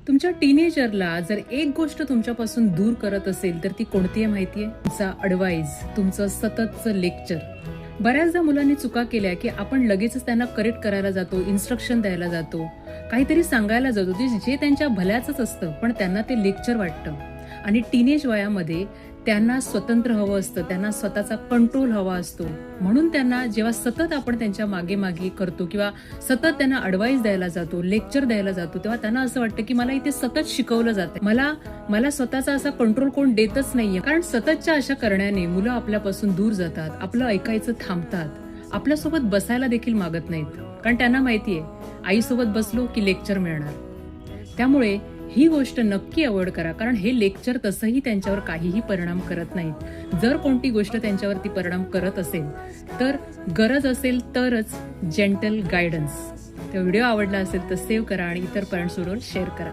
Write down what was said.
तुमच्या टीनेजरला जर एक गोष्ट तुमच्यापासून दूर करत असेल तर ती कोणती आहे माहितीये? तुमचा अडवाईज, तुमचं सततचं लेक्चर. बऱ्याचदा मुलांनी चुका केल्या की आपण लगेचच त्यांना करेक्ट करायला जातो, इन्स्ट्रक्शन द्यायला जातो, काहीतरी सांगायला जातो जे त्यांच्या भल्याचंच असतं, पण त्यांना ते लेक्चर वाटतं. आणि टीनेज वयामध्ये त्यांना स्वतंत्र हवं असतं, त्यांना स्वतःचा कंट्रोल हवा असतो. म्हणून त्यांना जेव्हा सतत आपण त्यांच्या मागे मागे करतो किंवा सतत त्यांना अडवाईस द्यायला जातो, लेक्चर द्यायला जातो, तेव्हा त्यांना असं वाटतं की मला इथे सतत शिकवलं जातं, मला स्वतःचा असा कंट्रोल कोण देतच नाहीये. कारण सततच्या अशा करण्याने मुलं आपल्यापासून दूर जातात, आपलं ऐकायचं थांबतात, आपल्यासोबत बसायला देखील मागत नाहीत. कारण त्यांना माहितीये आईसोबत बसलो की लेक्चर मिळणार. त्यामुळे ही गोष्ट नक्की अवॉइड करा, कारण हे लेक्चर तसंही त्यांच्यावर काहीही परिणाम करत नाहीत. जर कोणती गोष्ट त्यांच्यावरती परिणाम करत असेल तर गरज असेल तरच जेंटल गायडन्स. तो व्हिडिओ आवडला असेल तर सेव्ह करा आणि इतर पॅरेंट्सबरोबर शेअर करा.